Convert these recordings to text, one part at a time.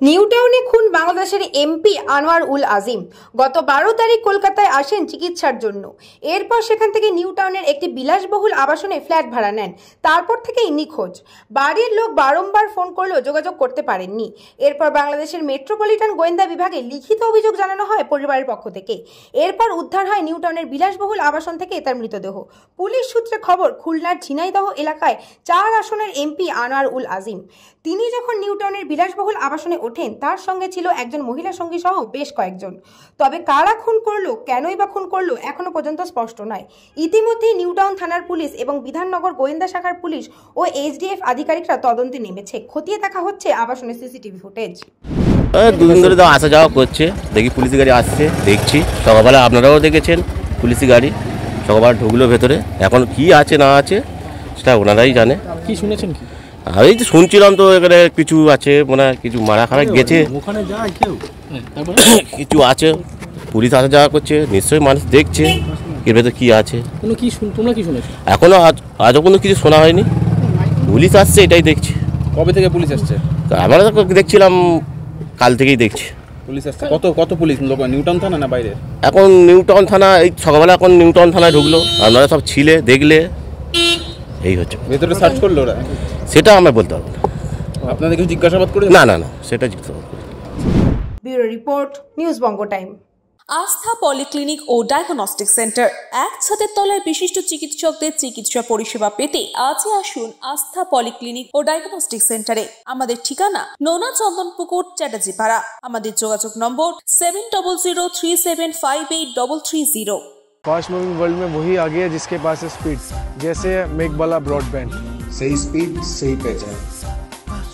New টাউনে খুন বাংলাদেশের এমপি আনোয়ার উল আজিম। গত 12 তারিখ কলকাতায় আসেন চিকিৎসার জন্য। এরপর সেখান থেকে নিউ টাউনের একটি বিলাসবহুল আবাসনে ফ্ল্যাট ভাড়া নেন। তারপর থেকেই নিখোঁজ। বাড়ির লোক বারংবার ফোন করলেও যোগাযোগ করতে পারেননি। এরপর বাংলাদেশের মেট্রোপলিটন গোয়েন্দা বিভাগে লিখিত অভিযোগ জানানো হয় পরিবারের পক্ষ থেকে। এরপর উদ্ধার হয় নিউ টাউনের বিলাসবহুল আবাসন থেকে তার মৃতদেহ। পুলিশ সূত্রে খবর, খুলনার ঝিনাইদহ এলাকায় 4 আসনের এমপি আনোয়ার উল আজিম। তিনি যখন নিউ টাউনের বিলাসবহুল আবাসনে ওঠেন, তার সঙ্গে ছিল একজন মহিলা সঙ্গী সহ বেশ কয়েকজন। তবে কারা খুন করলো, কেনই বা খুন করলো, এখনো পর্যন্ত স্পষ্ট নয়। ইতিমধ্যেই নিউ টাউন থানার পুলিশ এবং বিধাননগর গোয়েন্দা শাখার পুলিশ ও এইচডিএফ আধিকারিকরা তদন্তে নেমেছে। খতিয়ে দেখা হচ্ছে আবাসনের সিসিটিভি ফুটেজ। দুদিন ধরে তো আসা যাওয়া করছে, দেখি পুলিশ গাড়ি আসছে, দেখছি। সকালবেলা আপনারাও দেখেছেন পুলিশ গাড়ি সকালবেলা ঢুকলো ভেতরে। এখন কি আছে না আছে সেটা ওনারাই জানে। কি শুনেছেন? কি আমি তো শুনছিলাম, তো এখানে কিছু আছে, মানে কিছু মারা খারা গেছে, ওখানে যায় কেউ, কিছু আছে। পুলিশ আসা যাওয়া করছে, নিশ্চয়ই মানুষ দেখছে এর ভেতরে কি আছে। তোমরা কি শুনেছো? এখনো আজও কোনো কিছু শোনা হয়নি। পুলিশ আসছে, এটাই দেখছি। কবে থেকে পুলিশ আসছে? আমরা তো দেখছিলাম কাল থেকেই দেখছি পুলিশ আসছে। কত পুলিশ লোক? নিউ টাউন থানা না বাইরে? এখন নিউ টাউন থানা, এই সকালবেলা এখন নিউ টাউন থানায় ঢুকলো। আপনারা সব ছিলে, দেখলে, এই হচ্ছে। ভেতরে সার্চ করলো ওরা? সেটা আমরা বলতে পারবো না। আপনাদের কিছু জিজ্ঞাসাবাদ করে? না, সেটা জিজ্ঞাসাবাদ করি। ব্যুরো রিপোর্ট, নিউজ বঙ্গ টাইম। আস্থা পলিক্লিনিক ও ডায়াগনস্টিক সেন্টার, এক ছাদের তলায় বিশিষ্ট চিকিৎসকদের চিকিৎসা পরিষেবা পেতে আজই আসুন আস্থা পলিক্লিনিক ও ডায়াগনস্টিক সেন্টারে। আমাদের ঠিকানা নোনা চন্দনপুকুর, চ্যাটার্জিপাড়া। আমাদের যোগাযোগ নম্বর 7003758330। फास्ट मूविंग वर्ल्ड में वही आगे है जिसके पास है स्पीड, जैसे मेघबाला ब्रॉडबैंड। सही स्पीड, सही पहचान।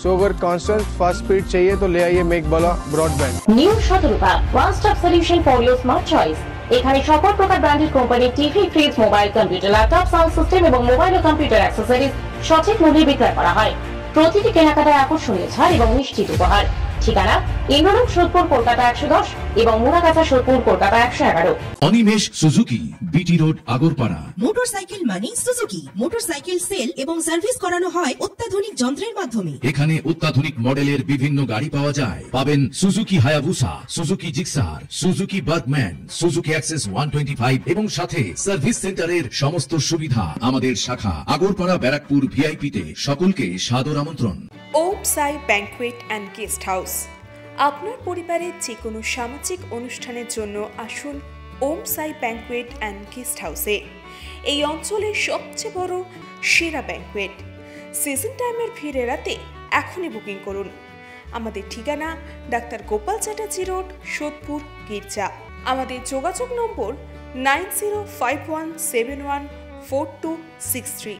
सो अगर कांस्टेंट फास्ट स्पीड चाहिए तो ले आइए Meghbala broadband. New Shatarupa one stop solution for your smart choice. এখানে সকল প্রকার ব্র্যান্ডেড কোম্পানির TV, fridge, mobile, computer, laptop, sound system এবং মোবাইল ও কম্পিউটার অ্যাক্সেসরিজ সঠিক মূল্যে বিক্রয় করা হয়। প্রতিটি কেনাকাটায় আকর্ষণীয় ছাড় এবং নিশ্চিত উপহার। ঠিকানা ইন্দ্রনগর, সোদপুর, কলকাতা 110 এবং Muragachha, Sodepur, Kolkata 111। Animesh Suzuki, BT road, Agarpara. Motorcycle মানে সুজুকি। মোটরসাইকেল সেল এবং সার্ভিস করানো হয় অত্যাধুনিক যন্ত্রের মাধ্যমে। এখানে অত্যাধুনিক মডেলের বিভিন্ন গাড়ি পাওয়া যায়। পাবেন Suzuki Hayabusa, Suzuki Gixxer, Suzuki Bergman, Suzuki access 125 এবং সাথে সার্ভিস সেন্টারের সমস্ত সুবিধা। আমাদের শাখা আগরপাড়া, ব্যারাকপুর ভিআইপি তে। সকলকে সাদর আমন্ত্রণ। ওম সাই ব্যাংকুয়েট অ্যান্ড গেস্ট হাউস। আপনার পরিবারের যে কোনো সামাজিক অনুষ্ঠানের জন্য আসুন ওম সাই ব্যাংকুয়েট অ্যান্ড গেস্ট হাউসে। এই অঞ্চলের সবচেয়ে বড় সেরা ব্যাংকুয়েট। সিজন টাইমের ভিড় এড়াতে এখনই বুকিং করুন। আমাদের ঠিকানা ডাক্তার গোপাল চ্যাটার্জি রোড, সোদপুর, গির্জা। আমাদের যোগাযোগ নম্বর 9051714263।